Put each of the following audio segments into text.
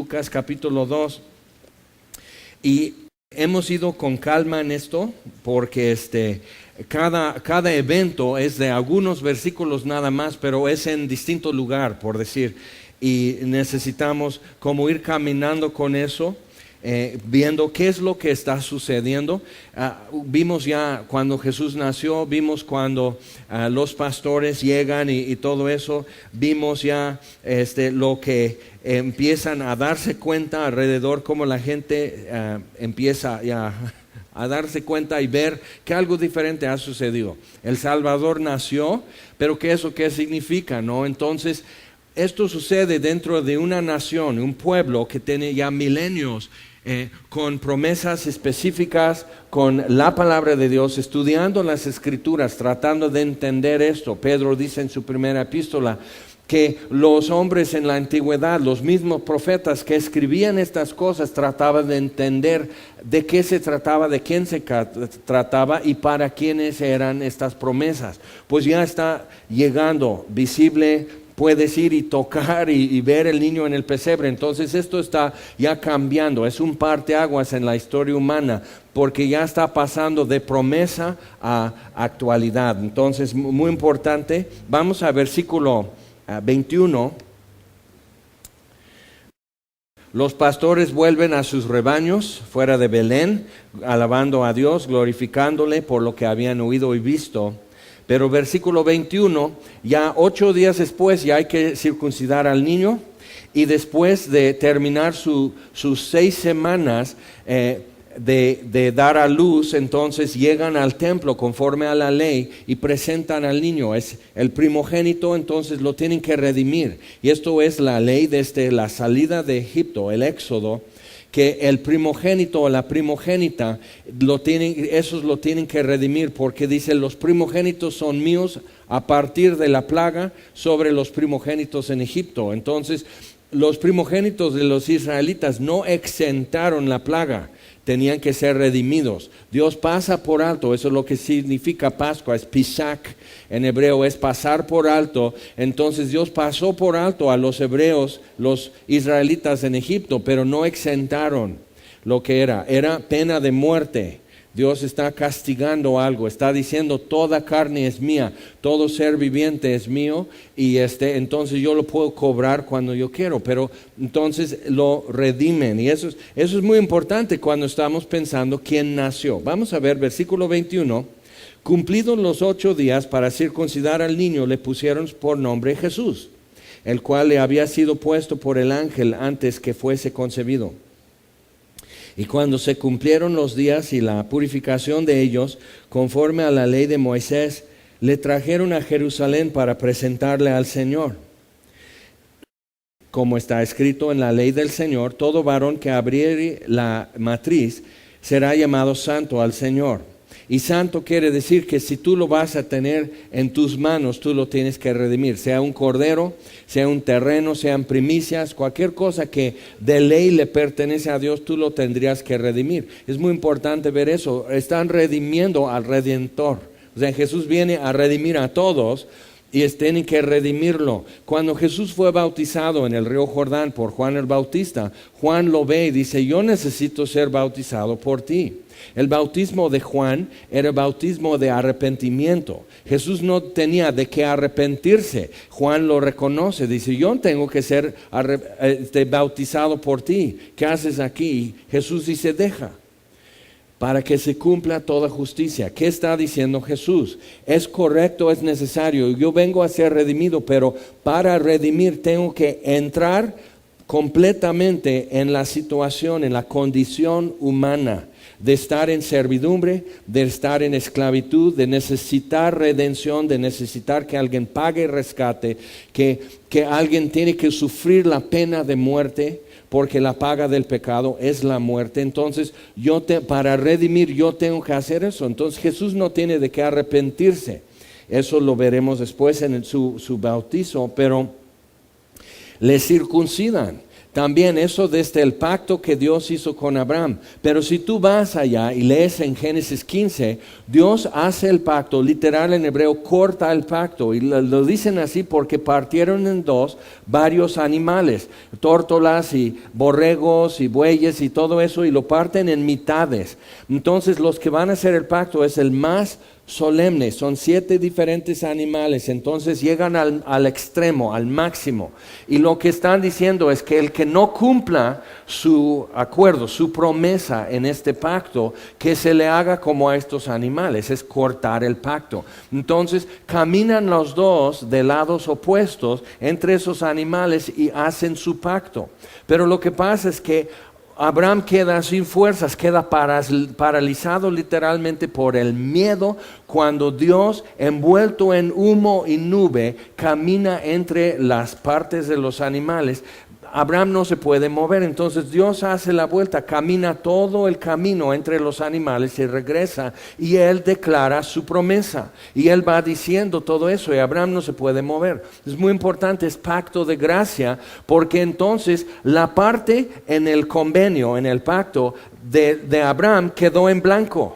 Lucas capítulo 2. Y hemos ido con calma en esto porque cada evento es de algunos versículos nada más, pero es en distinto lugar, por decir. Y necesitamos como ir caminando con eso, viendo qué es lo que está sucediendo. Vimos ya cuando Jesús nació, vimos cuando los pastores llegan y todo eso, vimos ya lo que empiezan a darse cuenta alrededor, cómo la gente empieza ya a darse cuenta y ver que algo diferente ha sucedido. El Salvador nació, pero ¿qué significa, no? Entonces, esto sucede dentro de una nación, un pueblo que tiene ya milenios con promesas específicas, con la palabra de Dios, estudiando las Escrituras, tratando de entender esto. Pedro dice en su primera epístola que los hombres en la antigüedad, los mismos profetas que escribían estas cosas, trataban de entender de qué se trataba, de quién se trataba y para quiénes eran estas promesas. Pues ya está llegando visible. Puedes ir y tocar y ver el niño en el pesebre. Entonces esto está ya cambiando, es un parteaguas en la historia humana, porque ya está pasando de promesa a actualidad. Entonces, muy importante, vamos a versículo 21. Los pastores vuelven a sus rebaños fuera de Belén, alabando a Dios, glorificándole por lo que habían oído y visto. Pero versículo 21, ya 8 días después ya hay que circuncidar al niño, y después de terminar sus 6 semanas de dar a luz, entonces llegan al templo conforme a la ley y presentan al niño. Es el primogénito, entonces lo tienen que redimir. Y esto es la ley desde la salida de Egipto, el Éxodo, que el primogénito o la primogénita esos lo tienen que redimir, porque dice: los primogénitos son míos a partir de la plaga sobre los primogénitos en Egipto. Entonces, los primogénitos de los israelitas no exentaron la plaga, tenían que ser redimidos. Dios pasa por alto, eso es lo que significa Pascua, es Pesach en hebreo, es pasar por alto. Entonces Dios pasó por alto a los hebreos, los israelitas en Egipto, pero no exentaron lo que era pena de muerte. Dios está castigando algo, está diciendo: toda carne es mía, todo ser viviente es mío, y entonces yo lo puedo cobrar cuando yo quiero. Pero entonces lo redimen, y eso es muy importante cuando estamos pensando quién nació. Vamos a ver versículo 21. Cumplidos los 8 días para circuncidar al niño, le pusieron por nombre Jesús, el cual le había sido puesto por el ángel antes que fuese concebido. Y cuando se cumplieron los días y la purificación de ellos, conforme a la ley de Moisés, le trajeron a Jerusalén para presentarle al Señor. Como está escrito en la ley del Señor: todo varón que abriere la matriz será llamado santo al Señor. Y santo quiere decir que si tú lo vas a tener en tus manos, tú lo tienes que redimir. Sea un cordero, sea un terreno, sean primicias, cualquier cosa que de ley le pertenece a Dios, tú lo tendrías que redimir. Es muy importante ver eso. Están redimiendo al Redentor. O sea, Jesús viene a redimir a todos y tienen que redimirlo. Cuando Jesús fue bautizado en el río Jordán por Juan el Bautista, Juan lo ve y dice: yo necesito ser bautizado por ti. El bautismo de Juan era bautismo de arrepentimiento. Jesús no tenía de qué arrepentirse. Juan lo reconoce, dice: yo tengo que ser bautizado por ti. ¿Qué haces aquí? Jesús dice: deja, para que se cumpla toda justicia. ¿Qué está diciendo Jesús? Es correcto, es necesario. Yo vengo a ser redimido, pero para redimir tengo que entrar completamente en la situación, en la condición humana, de estar en servidumbre, de estar en esclavitud, de necesitar redención, de necesitar que alguien pague rescate, que alguien tiene que sufrir la pena de muerte, porque la paga del pecado es la muerte. Entonces, para redimir yo tengo que hacer eso. Entonces Jesús no tiene de qué arrepentirse. Eso lo veremos después en su bautizo, pero le circuncidan. También eso desde el pacto que Dios hizo con Abraham. Pero si tú vas allá y lees en Génesis 15, Dios hace el pacto, literal en hebreo, corta el pacto. Y lo dicen así porque partieron en dos varios animales, tórtolas y borregos y bueyes y todo eso, y lo parten en mitades. Entonces los que van a hacer el pacto es el más solemne, son 7 diferentes animales, entonces llegan al extremo, al máximo, y lo que están diciendo es que el que no cumpla su acuerdo, su promesa en este pacto, que se le haga como a estos animales, es cortar el pacto. Entonces caminan los dos de lados opuestos entre esos animales y hacen su pacto, pero lo que pasa es que Abraham queda sin fuerzas, queda paralizado literalmente por el miedo cuando Dios, envuelto en humo y nube, camina entre las partes de los animales. Abraham no se puede mover, entonces Dios hace la vuelta, camina todo el camino entre los animales y regresa, y él declara su promesa, y él va diciendo todo eso, y Abraham no se puede mover. Es muy importante, es pacto de gracia, porque entonces la parte en el convenio, en el pacto de Abraham quedó en blanco.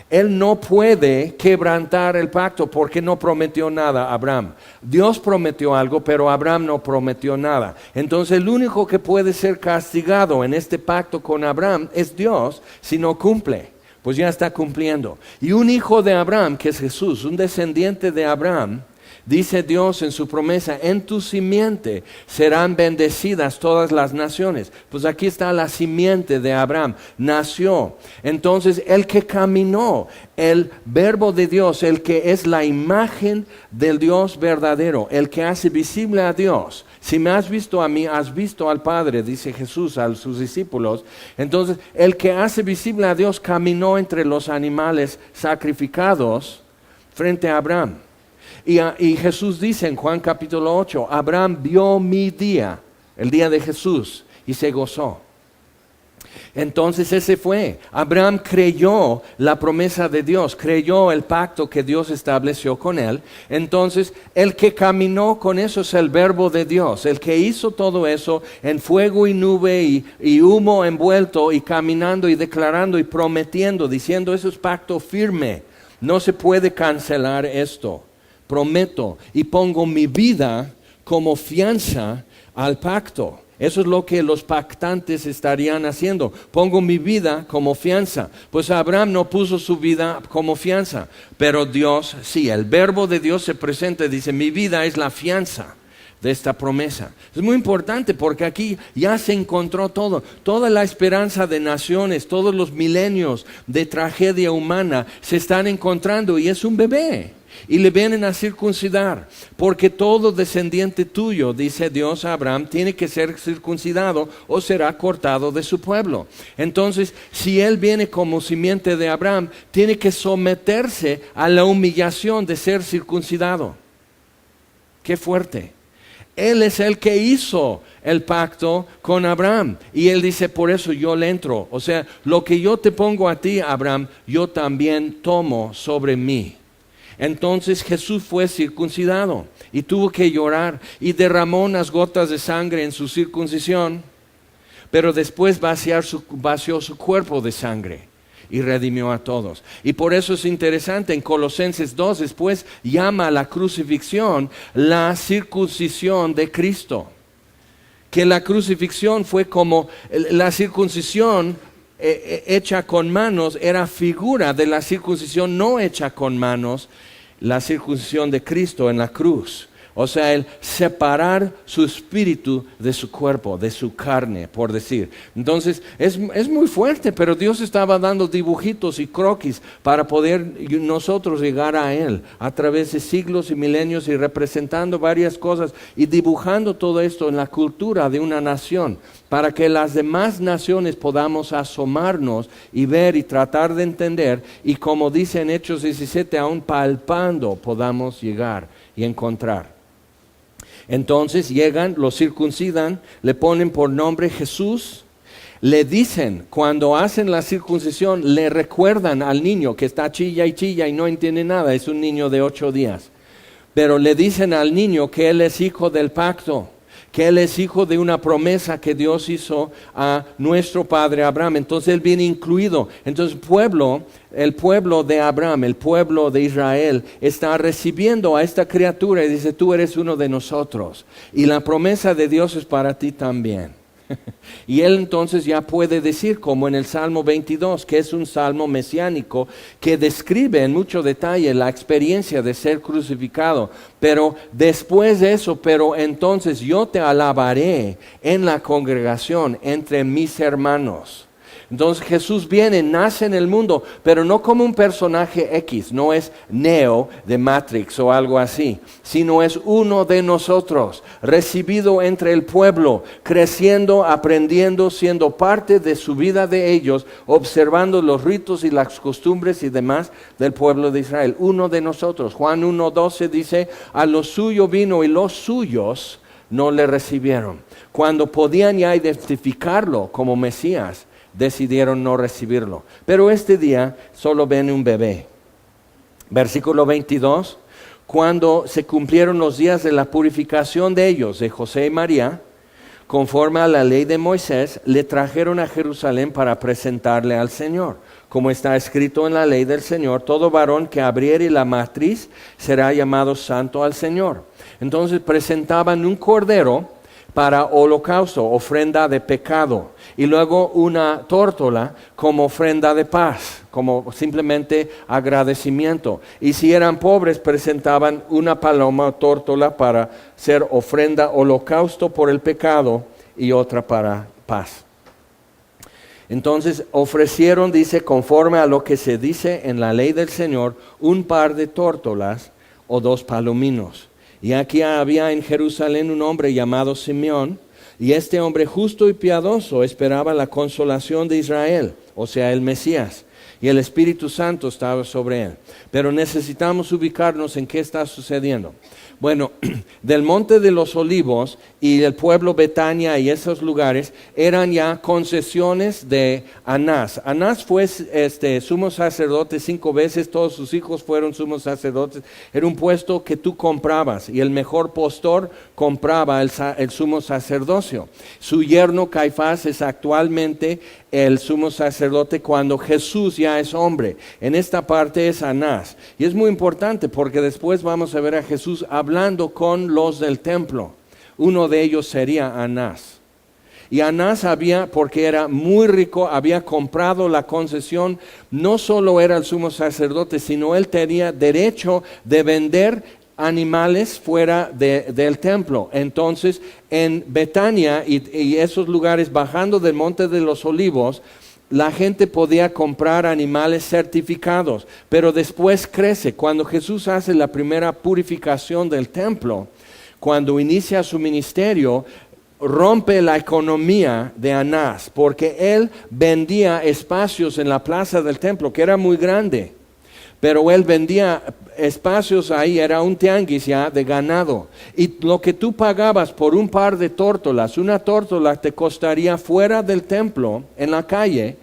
Él no puede quebrantar el pacto porque no prometió nada a Abraham. Dios prometió algo, pero Abraham no prometió nada. Entonces el único que puede ser castigado en este pacto con Abraham es Dios si no cumple. Pues ya está cumpliendo. Y un hijo de Abraham, que es Jesús, un descendiente de Abraham, dice Dios en su promesa, en tu simiente serán bendecidas todas las naciones. Pues aquí está la simiente de Abraham, nació. Entonces el que caminó, el verbo de Dios, el que es la imagen del Dios verdadero, el que hace visible a Dios. Si me has visto a mí, has visto al Padre, dice Jesús a sus discípulos. Entonces el que hace visible a Dios caminó entre los animales sacrificados frente a Abraham. Y Jesús dice en Juan capítulo 8, Abraham vio mi día, el día de Jesús, y se gozó. Entonces ese fue, Abraham creyó la promesa de Dios, creyó el pacto que Dios estableció con él. Entonces el que caminó con eso es el verbo de Dios, el que hizo todo eso en fuego y nube y humo envuelto y caminando y declarando y prometiendo, diciendo eso es pacto firme, no se puede cancelar esto. Prometo y pongo mi vida como fianza al pacto. Eso es lo que los pactantes estarían haciendo. Pongo mi vida como fianza. Pues Abraham no puso su vida como fianza, pero Dios sí, el verbo de Dios se presenta y dice, mi vida es la fianza de esta promesa. Es muy importante porque aquí ya se encontró todo, toda la esperanza de naciones, todos los milenios de tragedia humana se están encontrando y es un bebé. Y le vienen a circuncidar, porque todo descendiente tuyo, dice Dios a Abraham, tiene que ser circuncidado o será cortado de su pueblo. Entonces, si él viene como simiente de Abraham, tiene que someterse a la humillación de ser circuncidado. ¡Qué fuerte! Él es el que hizo el pacto con Abraham. Y él dice, por eso yo le entro. O sea, lo que yo te pongo a ti, Abraham, yo también tomo sobre mí. Entonces Jesús fue circuncidado y tuvo que llorar y derramó unas gotas de sangre en su circuncisión, pero después vació su cuerpo de sangre y redimió a todos. Y por eso es interesante, en Colosenses 2 después llama a la crucifixión la circuncisión de Cristo. Que la crucifixión fue como la circuncisión hecha con manos, era figura de la circuncisión no hecha con manos, la circuncisión de Cristo en la cruz. O sea, el separar su espíritu de su cuerpo, de su carne, por decir. Entonces, es muy fuerte, pero Dios estaba dando dibujitos y croquis para poder nosotros llegar a Él a través de siglos y milenios y representando varias cosas y dibujando todo esto en la cultura de una nación para que las demás naciones podamos asomarnos y ver y tratar de entender y como dice en Hechos 17, aún palpando podamos llegar y encontrar. Entonces llegan, lo circuncidan, le ponen por nombre Jesús, le dicen, cuando hacen la circuncisión, le recuerdan al niño que está chilla y no entiende nada, es un niño de 8 días. Pero le dicen al niño que él es hijo del pacto, que Él es hijo de una promesa que Dios hizo a nuestro padre Abraham. Entonces Él viene incluido. Entonces el pueblo de Abraham, el pueblo de Israel, está recibiendo a esta criatura y dice, tú eres uno de nosotros. Y la promesa de Dios es para ti también. Y él entonces ya puede decir, como en el Salmo 22, que es un salmo mesiánico que describe en mucho detalle la experiencia de ser crucificado. Pero después de eso, pero entonces yo te alabaré en la congregación entre mis hermanos. Entonces Jesús viene, nace en el mundo, pero no como un personaje X, no es Neo de Matrix o algo así, sino es uno de nosotros, recibido entre el pueblo, creciendo, aprendiendo, siendo parte de su vida de ellos, observando los ritos y las costumbres y demás del pueblo de Israel, uno de nosotros. Juan 1:12 dice, a lo suyo vino y los suyos no le recibieron. Cuando podían ya identificarlo como Mesías, decidieron no recibirlo. Pero este día solo ven un bebé. Versículo 22, cuando se cumplieron los días de la purificación de ellos, de José y María, conforme a la ley de Moisés, le trajeron a Jerusalén para presentarle al Señor. Como está escrito en la ley del Señor, todo varón que abriere la matriz será llamado santo al Señor. Entonces presentaban un cordero para holocausto, ofrenda de pecado, y luego una tórtola como ofrenda de paz, como simplemente agradecimiento. Y si eran pobres, presentaban una paloma o tórtola para ser ofrenda, holocausto por el pecado, y otra para paz. Entonces ofrecieron, dice, conforme a lo que se dice en la ley del Señor, un par de tórtolas o 2 palominos. Y aquí había en Jerusalén un hombre llamado Simeón, y este hombre justo y piadoso esperaba la consolación de Israel, o sea, el Mesías, y el Espíritu Santo estaba sobre él. Pero necesitamos ubicarnos en qué está sucediendo. Bueno, del Monte de los Olivos y el pueblo Betania y esos lugares eran ya concesiones de Anás. Anás fue sumo sacerdote 5 veces, todos sus hijos fueron sumos sacerdotes. Era un puesto que tú comprabas y el mejor postor compraba el sumo sacerdocio. Su yerno Caifás es actualmente el sumo sacerdote cuando Jesús ya es hombre. En esta parte es Anás. Y es muy importante porque después vamos a ver a Jesús hablando con los del templo. Uno de ellos sería Anás. Y Anás porque era muy rico, había comprado la concesión. No solo era el sumo sacerdote, sino él tenía derecho de vender animales fuera del templo. Entonces en Betania y esos lugares, bajando del Monte de los Olivos, la gente podía comprar animales certificados, pero después crece. Cuando Jesús hace la primera purificación del templo, cuando inicia su ministerio, rompe la economía de Anás, porque él vendía espacios en la plaza del templo, que era muy grande, pero él vendía espacios ahí, era un tianguis ya de ganado, y lo que tú pagabas por un par de tórtolas, una tórtola te costaría fuera del templo, en la calle,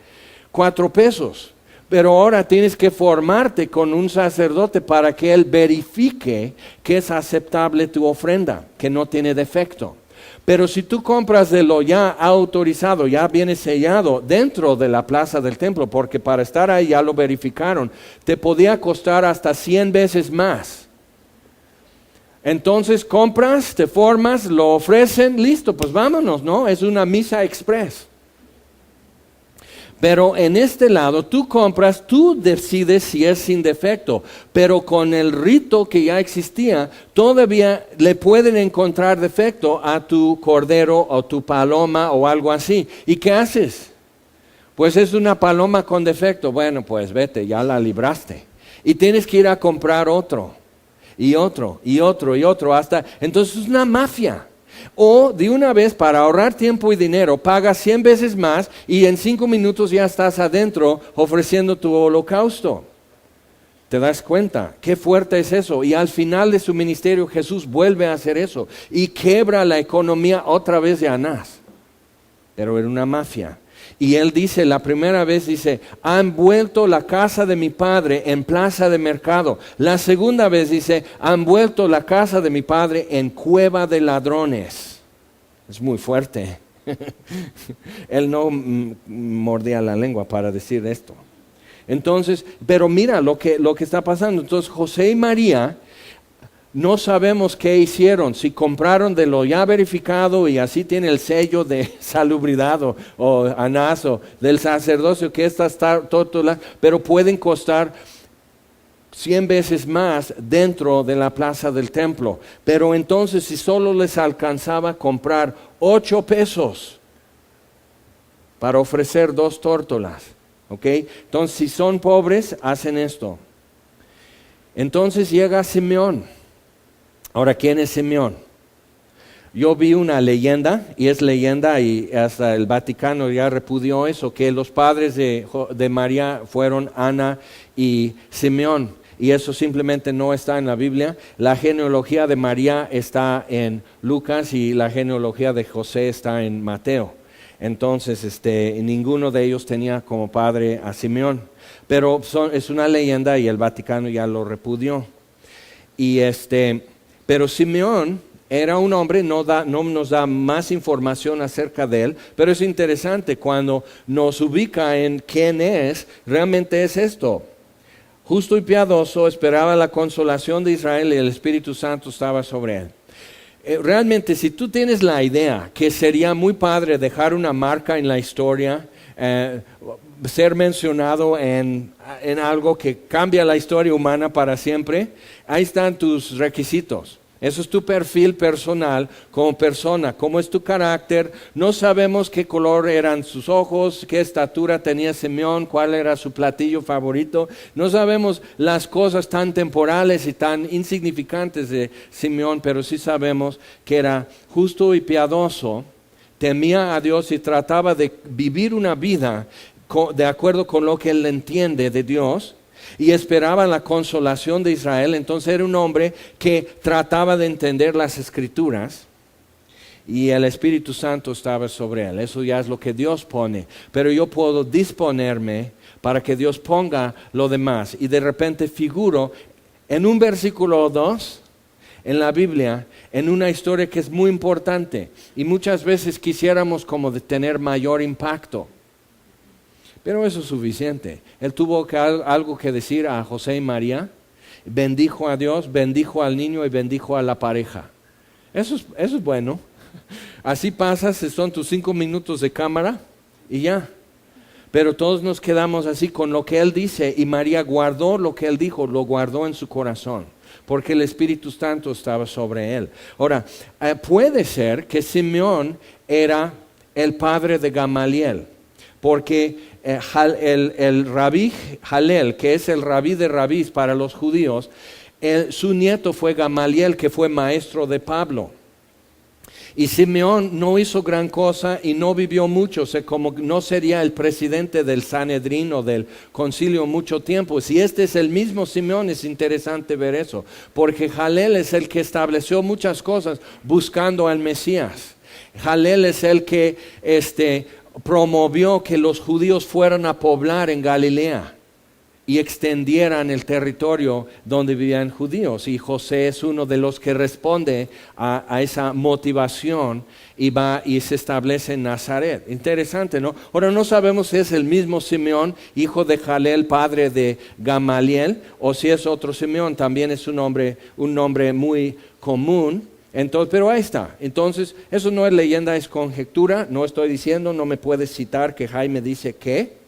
4 pesos. Pero ahora tienes que formarte con un sacerdote para que él verifique que es aceptable tu ofrenda, que no tiene defecto. Pero si tú compras de lo ya autorizado, ya viene sellado dentro de la plaza del templo, porque para estar ahí ya lo verificaron, te podía costar hasta 100 veces más. Entonces compras, te formas, lo ofrecen, listo, pues vámonos, ¿no? Es una misa express. Pero en este lado tú compras, tú decides si es sin defecto, pero con el rito que ya existía, todavía le pueden encontrar defecto a tu cordero o tu paloma o algo así. ¿Y qué haces? Pues es una paloma con defecto. Bueno, pues vete, ya la libraste. Y tienes que ir a comprar otro, y otro, y otro, y otro, hasta... Entonces es una mafia. O de una vez, para ahorrar tiempo y dinero, pagas 100 veces más y en 5 minutos ya estás adentro ofreciendo tu holocausto. ¿Te das cuenta? Qué fuerte es eso. Y al final de su ministerio Jesús vuelve a hacer eso y quiebra la economía otra vez de Anás. Pero era una mafia. Y él dice, la primera vez dice, han vuelto la casa de mi padre en plaza de mercado. La segunda vez dice, han vuelto la casa de mi padre en cueva de ladrones. Es muy fuerte. Él no mordía la lengua para decir esto. Entonces, pero mira lo que está pasando. Entonces José y María, no sabemos qué hicieron, si compraron de lo ya verificado y así tiene el sello de salubridad o anazo del sacerdocio, que estas tórtolas, pero pueden costar 100 veces más dentro de la plaza del templo. Pero entonces, si solo les alcanzaba a comprar 8 pesos para ofrecer 2 tórtolas, ¿ok? Entonces, si son pobres, hacen esto. Entonces llega Simeón. Ahora, ¿quién es Simeón? Yo vi una leyenda, y es leyenda, y hasta el Vaticano ya repudió eso, que los padres de María fueron Ana y Simeón, y eso simplemente no está en la Biblia. La genealogía de María está en Lucas y la genealogía de José está en Mateo. Entonces, ninguno de ellos tenía como padre a Simeón, pero es una leyenda y el Vaticano ya lo repudió. Pero Simeón era un hombre, no nos da más información acerca de él, pero es interesante cuando nos ubica en quién es, realmente es esto. Justo y piadoso, esperaba la consolación de Israel y el Espíritu Santo estaba sobre él. Realmente, si tú tienes la idea que sería muy padre dejar una marca en la historia, ser mencionado en algo que cambia la historia humana para siempre, ahí están tus requisitos. Eso es tu perfil personal como persona, cómo es tu carácter. No sabemos qué color eran sus ojos, qué estatura tenía Simeón, cuál era su platillo favorito. No sabemos las cosas tan temporales y tan insignificantes de Simeón, pero sí sabemos que era justo y piadoso, temía a Dios y trataba de vivir una vida de acuerdo con lo que él entiende de Dios, y esperaba la consolación de Israel. Entonces era un hombre que trataba de entender las Escrituras y el Espíritu Santo estaba sobre él. Eso ya es lo que Dios pone, pero yo puedo disponerme para que Dios ponga lo demás. Y de repente figuro en un versículo 2 en la Biblia, en una historia que es muy importante y muchas veces quisiéramos como de tener mayor impacto. Pero eso es suficiente. Él tuvo algo que decir a José y María, bendijo a Dios, bendijo al niño y bendijo a la pareja. Eso es bueno. Así pasas, son tus 5 minutos de cámara y ya. Pero todos nos quedamos así con lo que él dice, y María guardó lo que él dijo, lo guardó en su corazón, porque el Espíritu Santo estaba sobre él. Ahora, puede ser que Simeón era el padre de Gamaliel, porque el rabí Jalel, que es el rabí de rabís para los judíos, su nieto fue Gamaliel, que fue maestro de Pablo. Y Simeón no hizo gran cosa y no vivió mucho, como no sería el presidente del Sanedrín o del concilio mucho tiempo. Si este es el mismo Simeón, es interesante ver eso, porque Jalel es el que estableció muchas cosas buscando al Mesías. Jalel es el que promovió que los judíos fueran a poblar en Galilea y extendieran el territorio donde vivían judíos. Y José es uno de los que responde a esa motivación y va y se establece en Nazaret. Interesante, ¿no? Ahora no sabemos si es el mismo Simeón, hijo de Jalel, padre de Gamaliel, o si es otro Simeón. También es un nombre muy común. Entonces, pero ahí está. Entonces, eso no es leyenda, es conjetura. No estoy diciendo, no me puedes citar que Jaime dice que,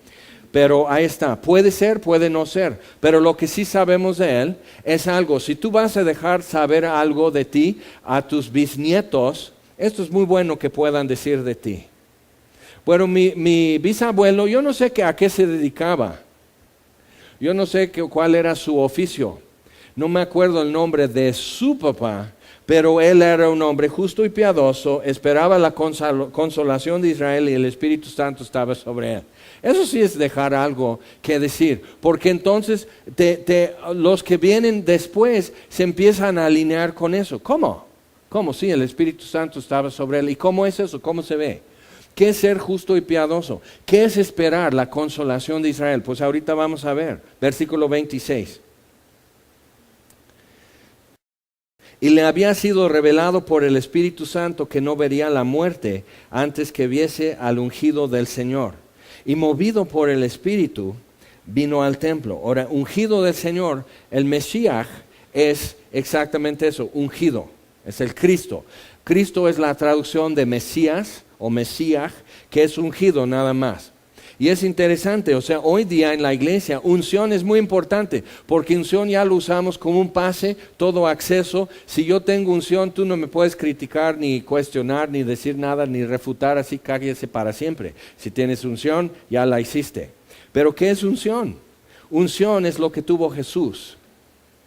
pero ahí está. Puede ser, puede no ser. Pero lo que sí sabemos de él es algo. Si tú vas a dejar saber algo de ti a tus bisnietos, esto es muy bueno que puedan decir de ti. Bueno, mi bisabuelo, yo no sé a qué se dedicaba. Yo no sé cuál era su oficio. No me acuerdo el nombre de su papá. Pero él era un hombre justo y piadoso, esperaba la consolación de Israel y el Espíritu Santo estaba sobre él. Eso sí es dejar algo que decir, porque entonces los que vienen después se empiezan a alinear con eso. ¿Cómo? ¿Cómo? Sí, el Espíritu Santo estaba sobre él. ¿Y cómo es eso? ¿Cómo se ve? ¿Qué es ser justo y piadoso? ¿Qué es esperar la consolación de Israel? Pues ahorita vamos a ver, versículo 26. Y le había sido revelado por el Espíritu Santo que no vería la muerte antes que viese al ungido del Señor. Y movido por el Espíritu, vino al templo. Ahora, ungido del Señor, el Mesías es exactamente eso, ungido, es el Cristo. Cristo es la traducción de Mesías o Mesías, que es ungido nada más. Y es interesante, o sea, hoy día en la iglesia, unción es muy importante, porque unción ya lo usamos como un pase, todo acceso. Si yo tengo unción, tú no me puedes criticar, ni cuestionar, ni decir nada, ni refutar, así cállese para siempre. Si tienes unción, ya la hiciste. Pero ¿qué es unción? Unción es lo que tuvo Jesús,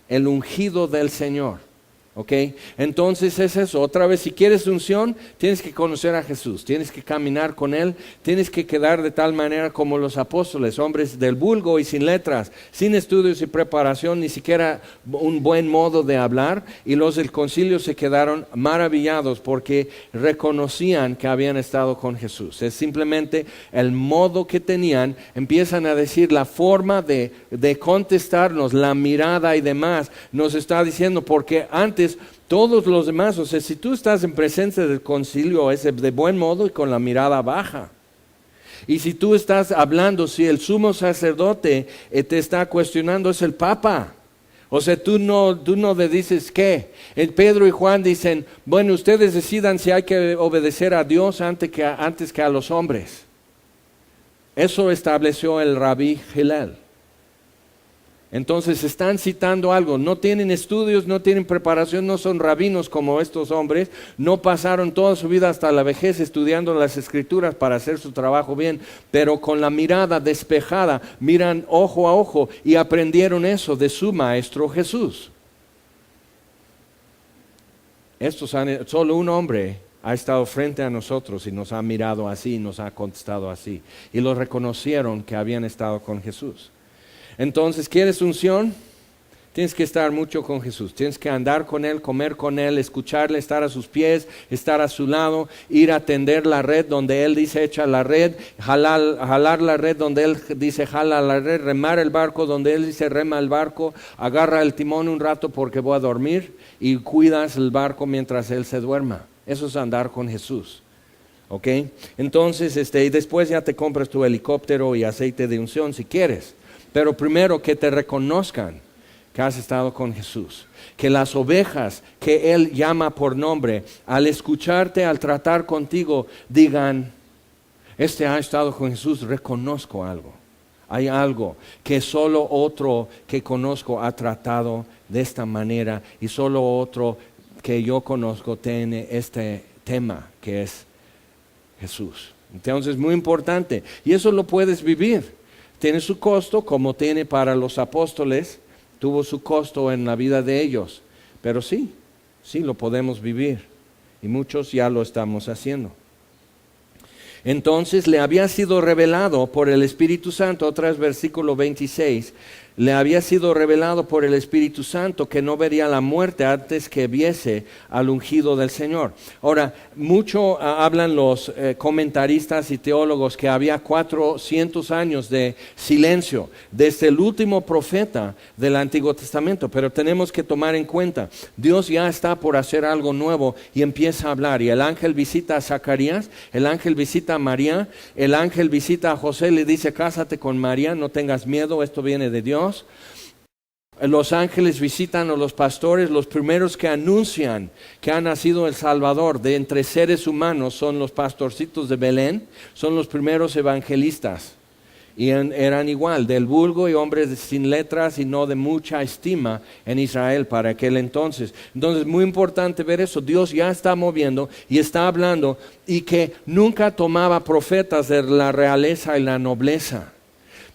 el ungido del Señor. ¿Ok? Entonces es eso. Otra vez, si quieres unción, tienes que conocer a Jesús, tienes que caminar con Él, tienes que quedar de tal manera como los apóstoles, hombres del vulgo y sin letras, sin estudios y preparación, ni siquiera un buen modo de hablar, y los del concilio se quedaron maravillados porque reconocían que habían estado con Jesús. Es simplemente el modo que tenían, empiezan a decir la forma de contestarnos, la mirada y demás, nos está diciendo, porque antes todos los demás, o sea, si tú estás en presencia del concilio, es de buen modo y con la mirada baja. Y si tú estás hablando, si el sumo sacerdote te está cuestionando, es el Papa. O sea, tú no le dices qué. Pedro y Juan dicen, bueno, ustedes decidan si hay que obedecer a Dios antes que a los hombres. Eso estableció el Rabí Hillel. Entonces están citando algo, no tienen estudios, no tienen preparación, no son rabinos como estos hombres, no pasaron toda su vida hasta la vejez estudiando las Escrituras para hacer su trabajo bien, pero con la mirada despejada, miran ojo a ojo y aprendieron eso de su Maestro Jesús. Solo un hombre ha estado frente a nosotros y nos ha mirado así, nos ha contestado así, y lo reconocieron que habían estado con Jesús. Entonces, ¿quieres unción? Tienes que estar mucho con Jesús, tienes que andar con Él, comer con Él, escucharle, estar a sus pies, estar a su lado, ir a tender la red donde Él dice echa la red, jalar la red donde Él dice jala la red, remar el barco donde Él dice rema el barco, agarra el timón un rato porque voy a dormir y cuidas el barco mientras Él se duerma. Eso es andar con Jesús. ¿Ok? Entonces, y después ya te compras tu helicóptero y aceite de unción si quieres. Pero primero que te reconozcan que has estado con Jesús. Que las ovejas que Él llama por nombre, al escucharte, al tratar contigo, digan, ha estado con Jesús, reconozco algo. Hay algo que solo otro que conozco ha tratado de esta manera y solo otro que yo conozco tiene este tema que es Jesús. Entonces es muy importante y eso lo puedes vivir. Tiene su costo, como tiene para los apóstoles, tuvo su costo en la vida de ellos. Pero sí lo podemos vivir. Y muchos ya lo estamos haciendo. Entonces le había sido revelado por el Espíritu Santo, otra vez versículo 26, le había sido revelado por el Espíritu Santo que no vería la muerte antes que viese al ungido del Señor. Ahora, mucho hablan los comentaristas y teólogos que había 400 años de silencio desde el último profeta del Antiguo Testamento, pero tenemos que tomar en cuenta, Dios ya está por hacer algo nuevo y empieza a hablar, y el ángel visita a Zacarías, el ángel visita a María, el ángel visita a José, le dice, cásate con María, no tengas miedo, esto viene de Dios. Los ángeles visitan a los pastores, los primeros que anuncian que ha nacido el Salvador de entre seres humanos son los pastorcitos de Belén, son los primeros evangelistas. Y eran igual, del vulgo y hombres sin letras y no de mucha estima en Israel para aquel entonces. Entonces, muy importante ver eso. Dios ya está moviendo y está hablando, y que nunca tomaba profetas de la realeza y la nobleza.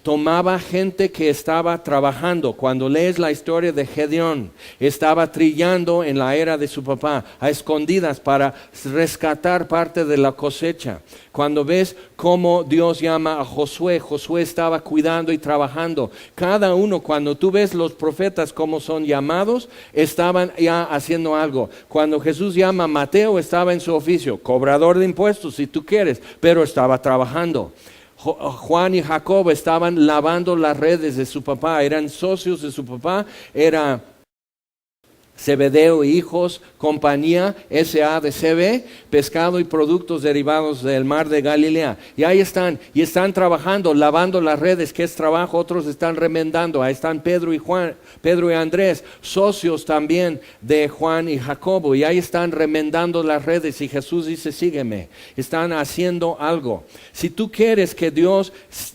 Tomaba gente que estaba trabajando. Cuando lees la historia de Gedeón, estaba trillando en la era de su papá, a escondidas para rescatar parte de la cosecha. Cuando ves cómo Dios llama a Josué, Josué estaba cuidando y trabajando. Cada uno, cuando tú ves los profetas cómo son llamados, estaban ya haciendo algo. Cuando Jesús llama a Mateo, estaba en su oficio, cobrador de impuestos si tú quieres, pero estaba trabajando. Juan y Jacob estaban lavando las redes de su papá, eran socios de su papá, era Zebedeo y Hijos, Compañía S.A.D.C.B., pescado y productos derivados del mar de Galilea. Y ahí están, y están trabajando, lavando las redes, que es trabajo, otros están remendando. Ahí están Pedro y Andrés, socios también de Juan y Jacobo, y ahí están remendando las redes, y Jesús dice, sígueme. Están haciendo algo. Si tú quieres que Dios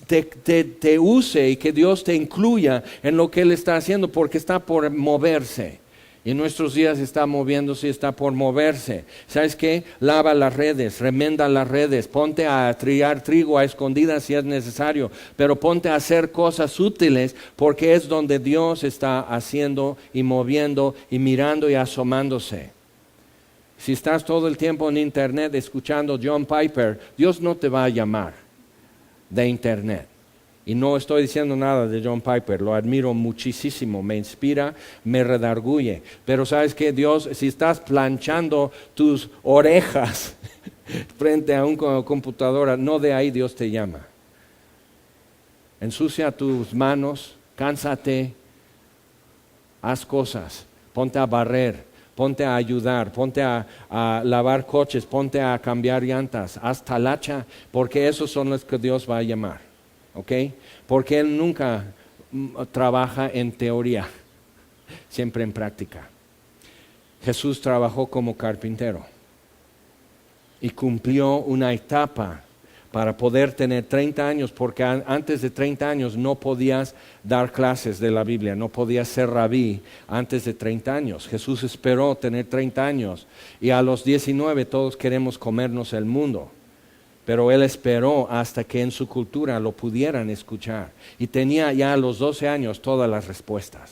te use y que Dios te incluya en lo que Él está haciendo, porque está por moverse. Y en nuestros días está moviéndose, está por moverse. ¿Sabes qué? Lava las redes, remenda las redes, ponte a trillar trigo a escondidas si es necesario, pero ponte a hacer cosas útiles, porque es donde Dios está haciendo y moviendo y mirando y asomándose. Si estás todo el tiempo en internet escuchando John Piper, Dios no te va a llamar de internet. Y no estoy diciendo nada de John Piper, lo admiro muchísimo, me inspira, me redarguye. Pero ¿sabes qué? Dios, si estás planchando tus orejas frente a una computadora, no, de ahí Dios te llama. Ensucia tus manos, cánsate, haz cosas, ponte a barrer, ponte a ayudar, ponte a lavar coches, ponte a cambiar llantas, haz talacha, porque esos son los que Dios va a llamar. ¿Ok? Porque Él nunca trabaja en teoría, siempre en práctica. Jesús trabajó como carpintero y cumplió una etapa para poder tener 30 años, porque antes de 30 años no podías dar clases de la Biblia, no podías ser rabí antes de 30 años. Jesús esperó tener 30 años y a los 19 todos queremos comernos el mundo. Pero Él esperó hasta que en su cultura lo pudieran escuchar. Y tenía ya a los 12 años todas las respuestas.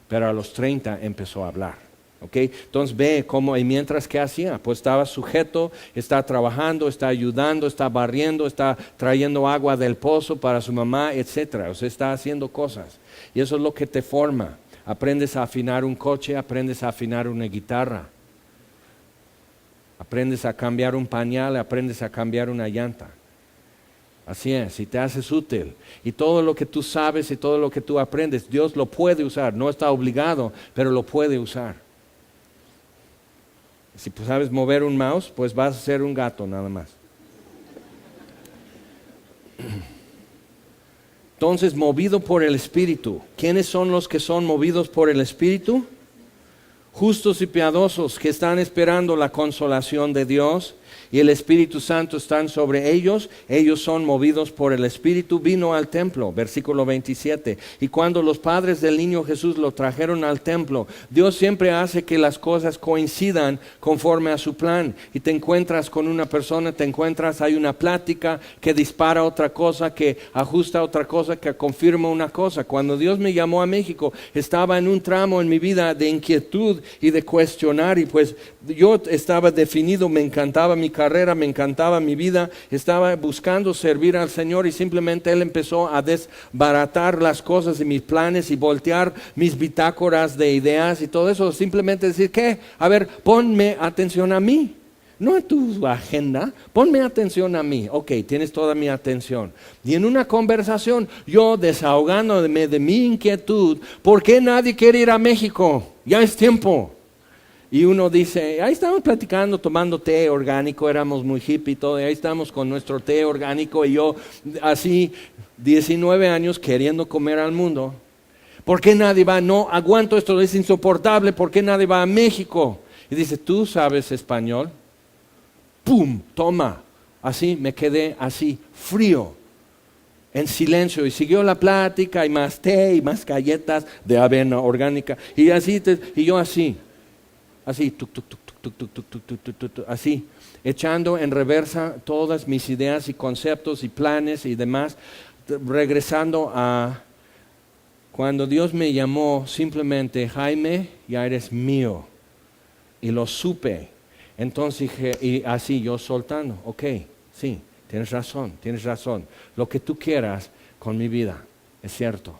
Pero a los 30 empezó a hablar. ¿Okay? Entonces ve cómo, y mientras que hacía, pues estaba sujeto, está trabajando, está ayudando, está barriendo, está trayendo agua del pozo para su mamá, etc. O sea, está haciendo cosas. Y eso es lo que te forma. Aprendes a afinar un coche, aprendes a afinar una guitarra. Aprendes a cambiar un pañal, aprendes a cambiar una llanta. Así es, y te haces útil. Y todo lo que tú sabes y todo lo que tú aprendes, Dios lo puede usar. No está obligado, pero lo puede usar. Si pues sabes mover un mouse, pues vas a ser un gato nada más. Entonces, movido por el Espíritu. ¿Quiénes son los que son movidos por el Espíritu? Justos y piadosos que están esperando la consolación de Dios y el Espíritu Santo están sobre ellos. Ellos son movidos por el Espíritu. Vino al templo, versículo 27. Y cuando los padres del niño Jesús lo trajeron al templo, Dios siempre hace que las cosas coincidan conforme a su plan. Y te encuentras con una persona, hay una plática que dispara otra cosa, que ajusta otra cosa, que confirma una cosa. Cuando Dios me llamó a México, estaba en un tramo en mi vida de inquietud y de cuestionar. Y pues yo estaba definido, me encantaba mi carrera, me encantaba mi vida, estaba buscando servir al Señor y simplemente Él empezó a desbaratar las cosas y mis planes y voltear mis bitácoras de ideas y todo eso, simplemente decir, ¿qué? A ver, ponme atención a mí, no a tu agenda, ponme atención a mí. Ok, tienes toda mi atención. Y en una conversación, yo desahogándome de mi inquietud, ¿por qué nadie quiere ir a México? Ya es tiempo. Y uno dice, ahí estamos platicando, tomando té orgánico, éramos muy hippie y todo, y ahí estamos con nuestro té orgánico y yo así 19 años queriendo comer al mundo. ¿Por qué nadie va? No aguanto esto, es insoportable, ¿por qué nadie va a México? Y dice, ¿tú sabes español? ¡Pum! Toma. Así me quedé así, frío, en silencio, y siguió la plática y más té y más galletas de avena orgánica y así, y yo así. Así, tuc, tuc, tuc, tuc, tuc, tuc, tuc, tuc, tuc, tuc, tuc, así, echando en reversa todas mis ideas y conceptos y planes y demás, regresando a cuando Dios me llamó simplemente, Jaime, ya eres mío, y lo supe. Entonces dije, y así yo soltando, ok, sí, tienes razón, lo que tú quieras con mi vida, es cierto.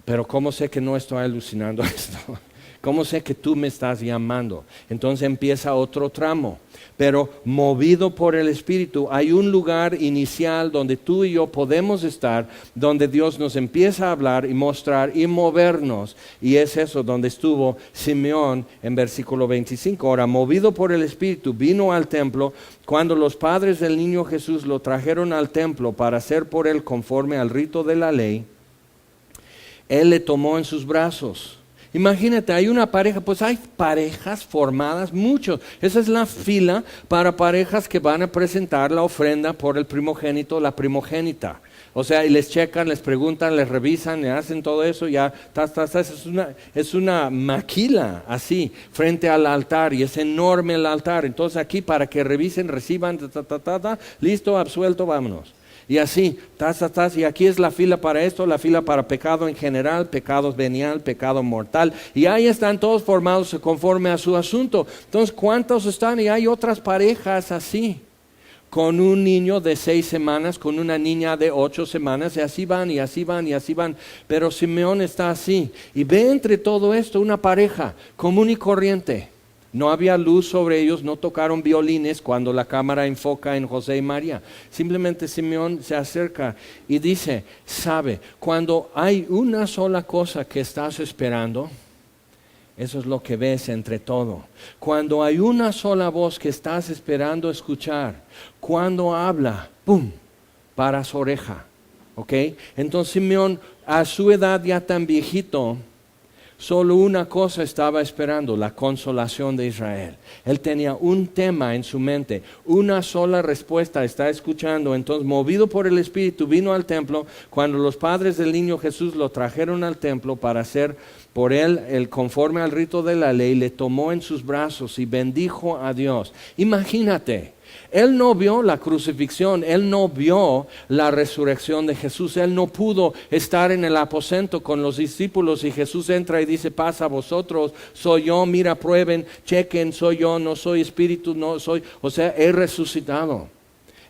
Pero ¿cómo sé que no estoy alucinando esto? ¿Cómo sé que tú me estás llamando? Entonces empieza otro tramo. Pero movido por el Espíritu, hay un lugar inicial donde tú y yo podemos estar, donde Dios nos empieza a hablar y mostrar y movernos. Y es eso donde estuvo Simeón en versículo 25. Ahora, movido por el Espíritu, vino al templo. Cuando los padres del niño Jesús lo trajeron al templo para hacer por él conforme al rito de la ley, él le tomó en sus brazos. Imagínate, hay una pareja, pues hay parejas formadas, muchos. Esa es la fila para parejas que van a presentar la ofrenda por el primogénito, la primogénita. O sea, y les checan, les preguntan, les revisan, le hacen todo eso, ya, es una maquila así, frente al altar, y es enorme el altar. Entonces aquí para que revisen, reciban, listo, absuelto, vámonos. Y así, y aquí es la fila para esto, la fila para pecado en general, pecado venial, pecado mortal. Y ahí están todos formados conforme a su asunto. Entonces, ¿cuántos están? Y hay otras parejas así, con un niño de 6 semanas, con una niña de 8 semanas, y así van, y así van, y así van. Pero Simeón está así, y ve entre todo esto una pareja común y corriente. No había luz sobre ellos, no tocaron violines cuando la cámara enfoca en José y María. Simplemente Simeón se acerca y dice, sabe, cuando hay una sola cosa que estás esperando, eso es lo que ves entre todo. Cuando hay una sola voz que estás esperando escuchar, cuando habla, ¡pum!, para su oreja. ¿Ok? Entonces Simeón, a su edad ya tan viejito, solo una cosa estaba esperando, la consolación de Israel. Él tenía un tema en su mente, una sola respuesta está escuchando. Entonces, movido por el Espíritu, vino al templo. Cuando los padres del niño Jesús lo trajeron al templo para hacer por él el conforme al rito de la ley, le tomó en sus brazos y bendijo a Dios. Imagínate. Él no vio la crucifixión, él no vio la resurrección de Jesús, él no pudo estar en el aposento con los discípulos y Jesús entra y dice, pasa a vosotros, soy yo, mira, prueben, chequen, soy yo, no soy espíritu, no soy, o sea, he resucitado.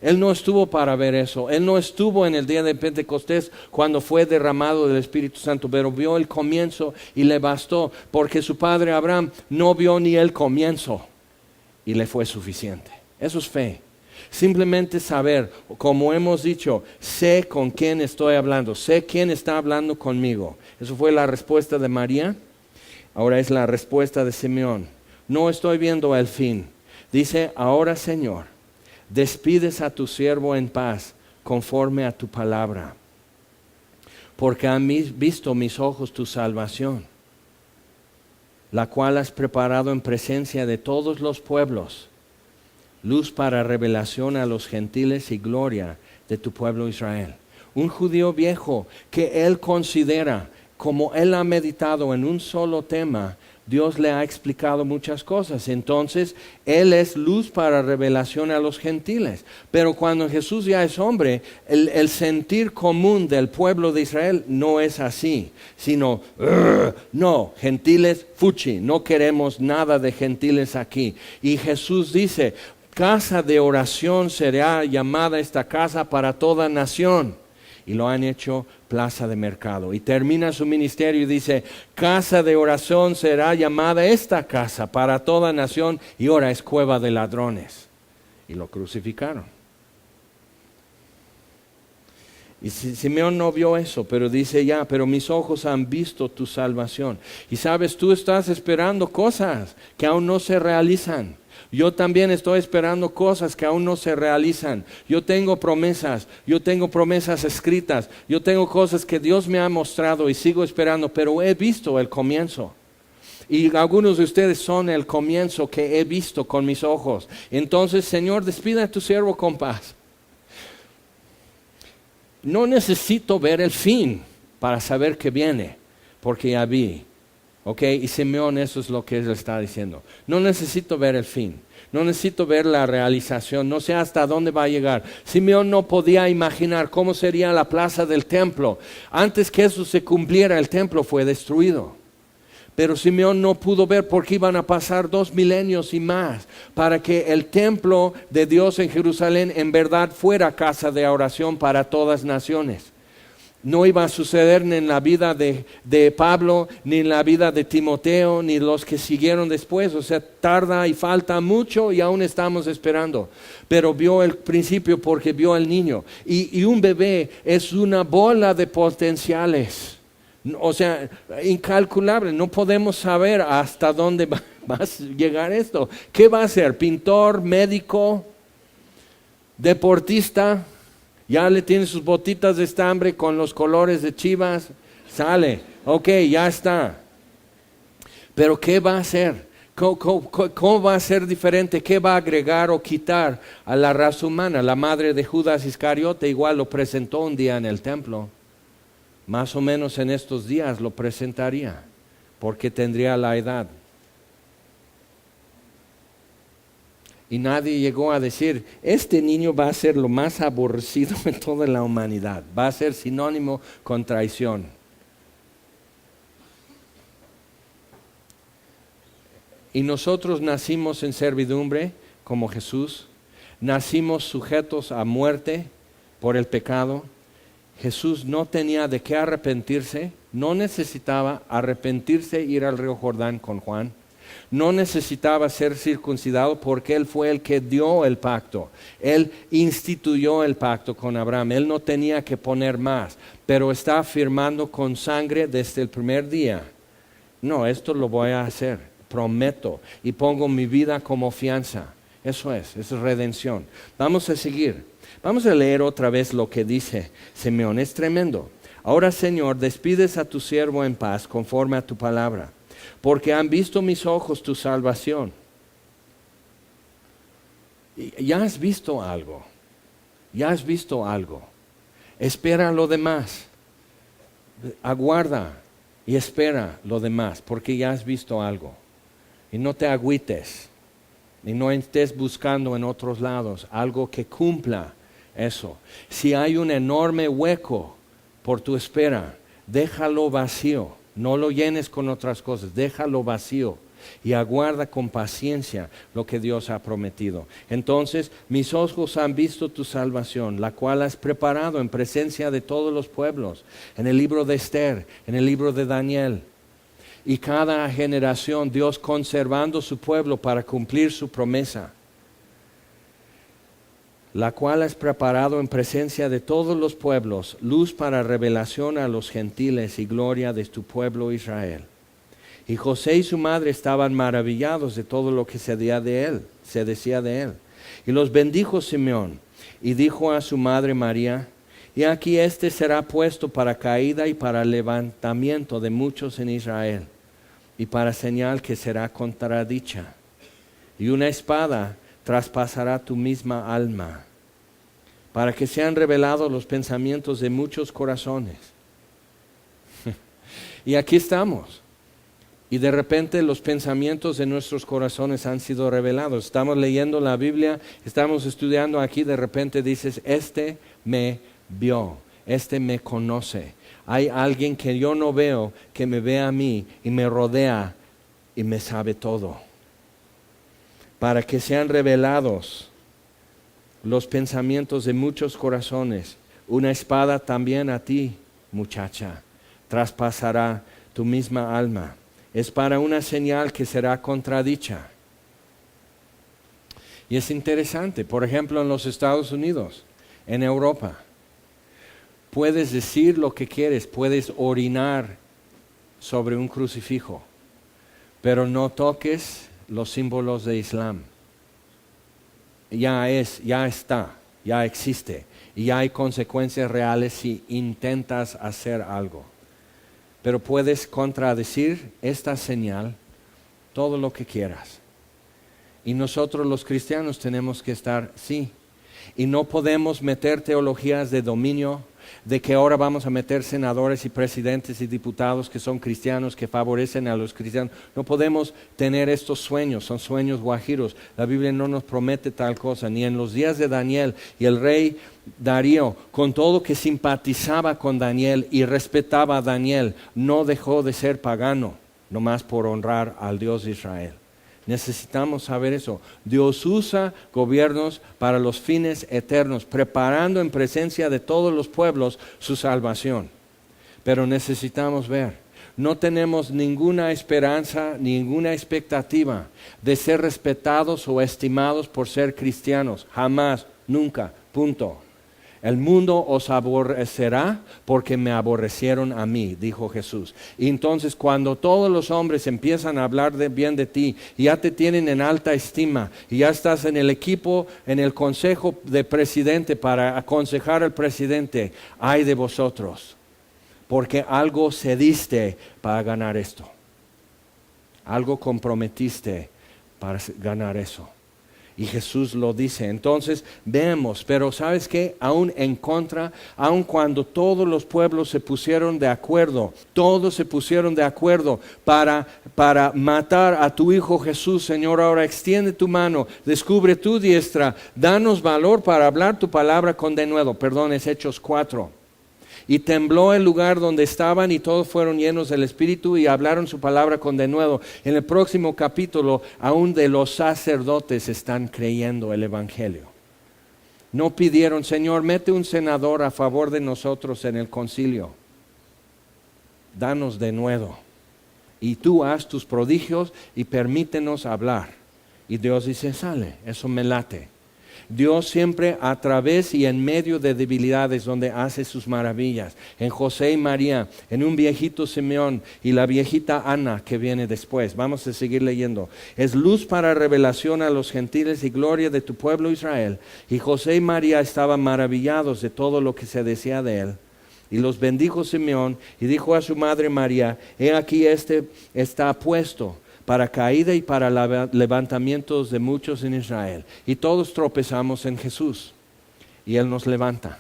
Él no estuvo para ver eso, él no estuvo en el día de Pentecostés cuando fue derramado del Espíritu Santo, pero vio el comienzo y le bastó, porque su padre Abraham no vio ni el comienzo y le fue suficiente. Eso es fe. Simplemente saber, como hemos dicho, sé con quién estoy hablando, sé quién está hablando conmigo. Eso fue la respuesta de María. Ahora es la respuesta de Simeón. No estoy viendo el fin. Dice, ahora Señor, despides a tu siervo en paz, conforme a tu palabra. Porque han visto mis ojos tu salvación, la cual has preparado en presencia de todos los pueblos, luz para revelación a los gentiles y gloria de tu pueblo Israel. Un judío viejo que él considera, como él ha meditado en un solo tema, Dios le ha explicado muchas cosas. Entonces, él es luz para revelación a los gentiles. Pero cuando Jesús ya es hombre, el sentir común del pueblo de Israel no es así, sino, no, gentiles, fuchi, no queremos nada de gentiles aquí. Y Jesús dice, casa de oración será llamada esta casa para toda nación. Y lo han hecho plaza de mercado. Y termina su ministerio y dice, casa de oración será llamada esta casa para toda nación. Y ahora es cueva de ladrones. Y lo crucificaron. Y Simeón no vio eso, pero dice ya, pero mis ojos han visto tu salvación. Y sabes, tú estás esperando cosas que aún no se realizan. Yo también estoy esperando cosas que aún no se realizan. Yo tengo promesas escritas, yo tengo cosas que Dios me ha mostrado y sigo esperando, pero he visto el comienzo. Y algunos de ustedes son el comienzo que he visto con mis ojos. Entonces, Señor, despida a tu siervo con paz. No necesito ver el fin para saber que viene, porque ya vi. ¿Ok? Y Simeón, eso es lo que él está diciendo. No necesito ver el fin. No necesito ver la realización. No sé hasta dónde va a llegar. Simeón no podía imaginar cómo sería la plaza del templo. Antes que eso se cumpliera, el templo fue destruido. Pero Simeón no pudo ver porque iban a pasar 2 milenios y más para que el templo de Dios en Jerusalén en verdad fuera casa de oración para todas naciones. No iba a suceder ni en la vida de Pablo, ni en la vida de Timoteo, ni los que siguieron después. O sea, tarda y falta mucho y aún estamos esperando. Pero vio el principio porque vio al niño. Y un bebé es una bola de potenciales. O sea, incalculable. No podemos saber hasta dónde va a llegar esto. ¿Qué va a ser? ¿Pintor, médico, deportista? Ya le tiene sus botitas de estambre con los colores de Chivas. Sale. Ok, ya está. Pero ¿qué va a hacer? ¿Cómo va a ser diferente? ¿Qué va a agregar o quitar a la raza humana? La madre de Judas Iscariote igual lo presentó un día en el templo. Más o menos en estos días lo presentaría, porque tendría la edad. Y nadie llegó a decir, este niño va a ser lo más aborrecido en toda la humanidad. Va a ser sinónimo con traición. Y nosotros nacimos en servidumbre como Jesús. Nacimos sujetos a muerte por el pecado. Jesús no tenía de qué arrepentirse. No necesitaba arrepentirse e ir al río Jordán con Juan. No necesitaba ser circuncidado porque Él fue el que dio el pacto. Él instituyó el pacto con Abraham. Él no tenía que poner más, pero está afirmando con sangre desde el primer día. No, esto lo voy a hacer, prometo, y pongo mi vida como fianza. Eso es redención. Vamos a seguir. Vamos a leer otra vez lo que dice Simeón. Es tremendo. Ahora, Señor, despides a tu siervo en paz conforme a tu palabra. Porque han visto mis ojos tu salvación. Ya has visto algo. Ya has visto algo. Espera lo demás. Aguarda y espera lo demás, porque ya has visto algo. Y no te agüites. Y no estés buscando en otros lados algo que cumpla eso. Si hay un enorme hueco por tu espera, déjalo vacío. No lo llenes con otras cosas, déjalo vacío y aguarda con paciencia lo que Dios ha prometido. Entonces, mis ojos han visto tu salvación, la cual has preparado en presencia de todos los pueblos, en el libro de Esther, en el libro de Daniel. Y cada generación Dios conservando su pueblo para cumplir su promesa, la cual has preparado en presencia de todos los pueblos, luz para revelación a los gentiles y gloria de tu pueblo Israel. Y José y su madre estaban maravillados de todo lo que se decía de él. Y los bendijo Simeón, y dijo a su madre María, y aquí este será puesto para caída y para levantamiento de muchos en Israel, y para señal que será contradicha. Y una espada traspasará tu misma alma, para que sean revelados los pensamientos de muchos corazones. Y aquí estamos. Y de repente los pensamientos de nuestros corazones han sido revelados. Estamos leyendo la Biblia, estamos estudiando aquí, de repente dices, este me vio, este me conoce. Hay alguien que yo no veo, que me ve a mí y me rodea y me sabe todo. Para que sean revelados los pensamientos de muchos corazones. Una espada también a ti, muchacha, traspasará tu misma alma. Es para una señal que será contradicha. Y es interesante, por ejemplo, en los Estados Unidos, en Europa, puedes decir lo que quieres, puedes orinar sobre un crucifijo, pero no toques los símbolos de Islam. Ya está, ya existe, y ya hay consecuencias reales si intentas hacer algo. Pero puedes contradecir esta señal todo lo que quieras. Y nosotros los cristianos tenemos que estar, sí. Y no podemos meter teologías de dominio, de que ahora vamos a meter senadores y presidentes y diputados que son cristianos, que favorecen a los cristianos. No podemos tener estos sueños, son sueños guajiros. La Biblia no nos promete tal cosa, ni en los días de Daniel. Y el rey Darío, con todo que simpatizaba con Daniel y respetaba a Daniel, no dejó de ser pagano, nomás por honrar al Dios de Israel. Necesitamos saber eso. Dios usa gobiernos para los fines eternos, preparando en presencia de todos los pueblos su salvación. Pero necesitamos ver. No tenemos ninguna esperanza, ninguna expectativa de ser respetados o estimados por ser cristianos. Jamás, nunca, punto. El mundo os aborrecerá porque me aborrecieron a mí, dijo Jesús. Y entonces cuando todos los hombres empiezan a hablar bien de ti, y ya te tienen en alta estima, y ya estás en el equipo, en el consejo de presidente para aconsejar al presidente, ay de vosotros, porque algo cediste para ganar esto. Algo comprometiste para ganar eso. Y Jesús lo dice. Entonces vemos, pero ¿sabes qué? Aún en contra, aun cuando todos los pueblos se pusieron de acuerdo, todos se pusieron de acuerdo para matar a tu Hijo Jesús, Señor, ahora extiende tu mano, descubre tu diestra, danos valor para hablar tu palabra con denuedo. Perdón, es Hechos 4. Y tembló el lugar donde estaban y todos fueron llenos del Espíritu y hablaron su palabra con denuedo. En el próximo capítulo, aún de los sacerdotes están creyendo el Evangelio. No pidieron, Señor, mete un senador a favor de nosotros en el concilio. Danos denuedo. Y tú haz tus prodigios y permítenos hablar. Y Dios dice, sale, eso me late. Dios siempre a través y en medio de debilidades donde hace sus maravillas. En José y María, en un viejito Simeón y la viejita Ana que viene después. Vamos a seguir leyendo. Es luz para revelación a los gentiles y gloria de tu pueblo Israel. Y José y María estaban maravillados de todo lo que se decía de él. Y los bendijo Simeón y dijo a su madre María, he aquí este está puesto para caída y para levantamientos de muchos en Israel. Y todos tropezamos en Jesús. Y Él nos levanta.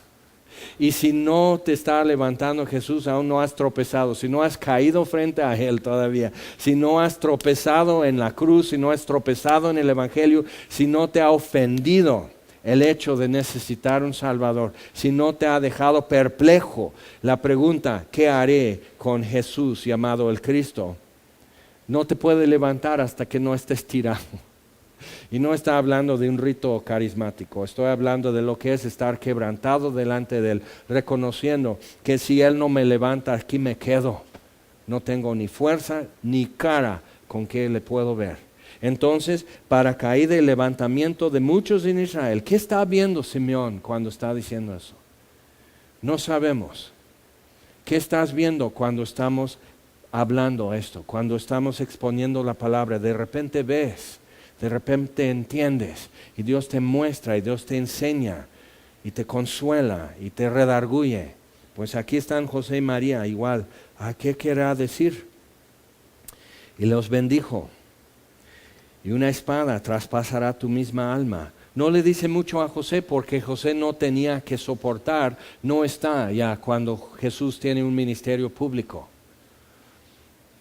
Y si no te está levantando Jesús, aún no has tropezado. Si no has caído frente a Él todavía. Si no has tropezado en la cruz. Si no has tropezado en el Evangelio. Si no te ha ofendido el hecho de necesitar un Salvador. Si no te ha dejado perplejo la pregunta, ¿qué haré con Jesús llamado el Cristo? No te puede levantar hasta que no estés tirado. Y no está hablando de un rito carismático. Estoy hablando de lo que es estar quebrantado delante de Él, reconociendo que si Él no me levanta, aquí me quedo. No tengo ni fuerza ni cara con que le puedo ver. Entonces, para caída y levantamiento de muchos en Israel. ¿Qué está viendo Simeón cuando está diciendo eso? No sabemos. ¿Qué estás viendo cuando estamos hablando esto, cuando estamos exponiendo la palabra? De repente ves, de repente entiendes, y Dios te muestra, y Dios te enseña, y te consuela, y te redarguye. Pues aquí están José y María, igual. ¿A qué querrá decir? Y los bendijo. Y una espada traspasará tu misma alma. No le dice mucho a José porque José no tenía que soportar, no está ya cuando Jesús tiene un ministerio público.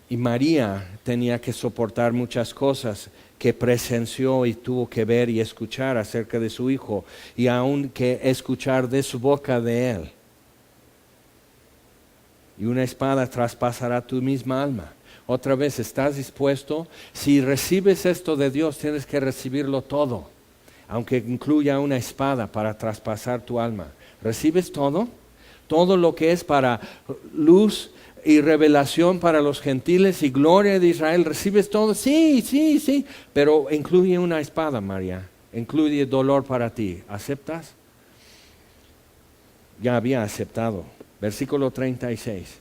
Y María tenía que soportar muchas cosas que presenció y tuvo que ver y escuchar acerca de su hijo, y aún que escuchar de su boca de él. Y una espada traspasará tu misma alma. Otra vez, ¿estás dispuesto? Si recibes esto de Dios, tienes que recibirlo todo, aunque incluya una espada para traspasar tu alma. ¿Recibes todo? Todo lo que es para luz y revelación para los gentiles y gloria de Israel. ¿Recibes todo? Sí, pero incluye una espada, María. Incluye dolor para ti. ¿Aceptas? Ya había aceptado. Versículo 36.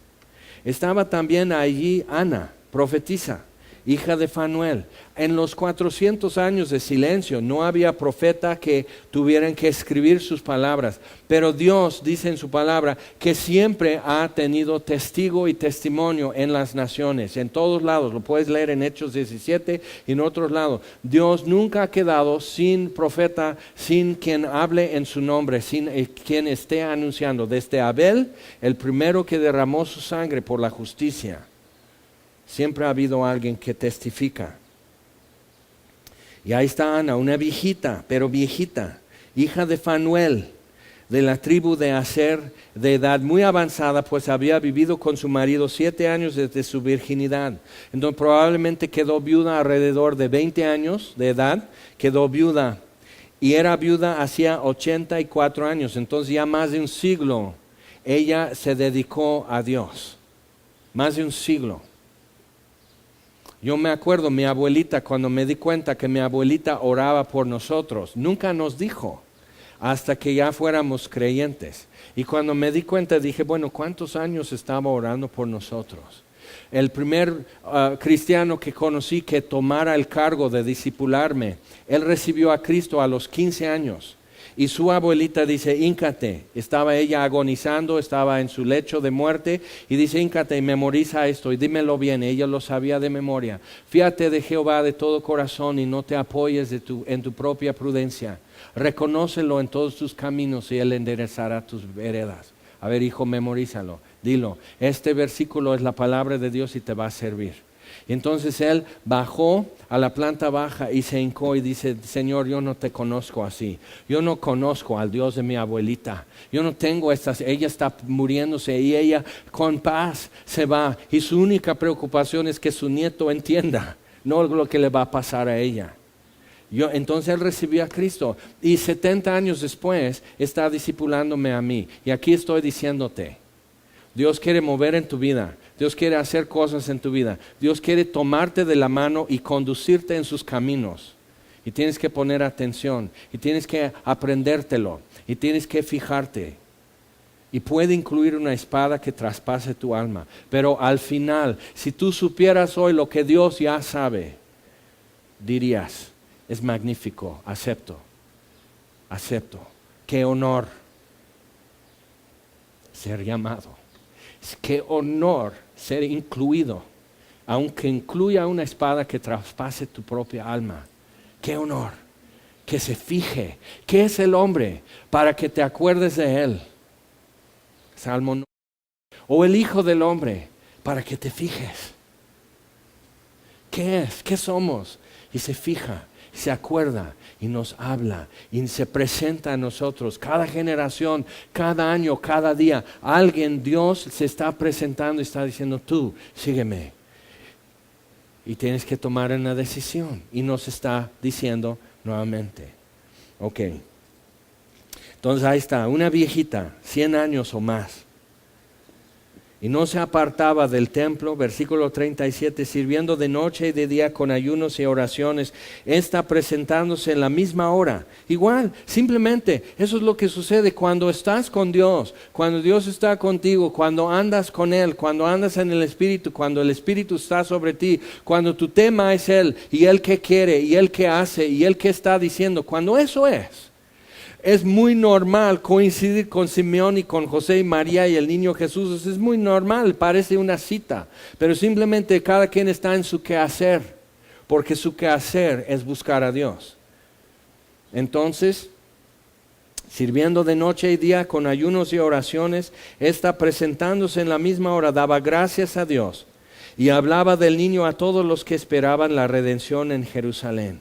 Estaba también allí Ana, profetisa, hija de Fanuel. En los 400 años de silencio no había profeta que tuvieran que escribir sus palabras, pero Dios dice en su palabra que siempre ha tenido testigo y testimonio en las naciones, en todos lados. Lo puedes leer en Hechos 17 y en otros lados. Dios nunca ha quedado sin profeta, sin quien hable en su nombre, sin quien esté anunciando. Desde Abel, el primero que derramó su sangre por la justicia, siempre ha habido alguien que testifica. Y ahí está Ana, una viejita, pero viejita, hija de Fanuel, de la tribu de Aser, de edad muy avanzada, pues había vivido con su marido 7 años desde su virginidad. Entonces probablemente quedó viuda alrededor de 20 años de edad, quedó viuda. Y era viuda hacía 84 años, entonces ya más de un siglo ella se dedicó a Dios. Más de un siglo. Yo me acuerdo, mi abuelita, cuando me di cuenta que mi abuelita oraba por nosotros, nunca nos dijo, hasta que ya fuéramos creyentes. Y cuando me di cuenta dije, bueno, ¿cuántos años estaba orando por nosotros? El primer cristiano que conocí que tomara el cargo de discipularme, él recibió a Cristo a los 15 años. Y su abuelita dice, híncate. Estaba ella agonizando, estaba en su lecho de muerte y dice, híncate y memoriza esto y dímelo bien. Ella lo sabía de memoria. Fíate de Jehová de todo corazón y no te apoyes en tu propia prudencia. Reconócelo en todos tus caminos y Él enderezará tus veredas. A ver, hijo, memorízalo, dilo. Este versículo es la palabra de Dios y te va a servir. Y entonces él bajó a la planta baja y se hincó y dice, Señor, yo no te conozco así. Yo no conozco al Dios de mi abuelita. Yo no tengo ella está muriéndose y ella con paz se va. Y su única preocupación es que su nieto entienda, no lo que le va a pasar a ella. Entonces él recibió a Cristo y 70 años después está discipulándome a mí. Y aquí estoy diciéndote, Dios quiere mover en tu vida. Dios quiere hacer cosas en tu vida. Dios quiere tomarte de la mano y conducirte en sus caminos. Y tienes que poner atención. Y tienes que aprendértelo. Y tienes que fijarte. Y puede incluir una espada que traspase tu alma. Pero al final, si tú supieras hoy lo que Dios ya sabe, dirías, es magnífico, acepto. Acepto. Qué honor ser llamado. Qué honor ser incluido, aunque incluya una espada que traspase tu propia alma. Qué honor que se fije. ¿Qué es el hombre para que te acuerdes de él? Salmo 9. O el hijo del hombre para que te fijes. ¿Qué es? ¿Qué somos? Y se fija, se acuerda y nos habla y se presenta a nosotros. Cada generación, cada año, cada día, alguien, Dios se está presentando y está diciendo, tú, sígueme. Y tienes que tomar una decisión. Y nos está diciendo nuevamente. Ok. Entonces ahí está, una viejita, 100 años o más. Y no se apartaba del templo, versículo 37, sirviendo de noche y de día con ayunos y oraciones, está presentándose en la misma hora. Igual, simplemente, eso es lo que sucede cuando estás con Dios, cuando Dios está contigo, cuando andas con Él, cuando andas en el Espíritu, cuando el Espíritu está sobre ti, cuando tu tema es Él, y Él que quiere, y Él que hace, y Él que está diciendo, cuando eso es muy normal coincidir con Simeón y con José y María y el niño Jesús. Es muy normal, parece una cita. Pero simplemente cada quien está en su quehacer. Porque su quehacer es buscar a Dios. Entonces, sirviendo de noche y día con ayunos y oraciones, está presentándose en la misma hora, daba gracias a Dios. Y hablaba del niño a todos los que esperaban la redención en Jerusalén.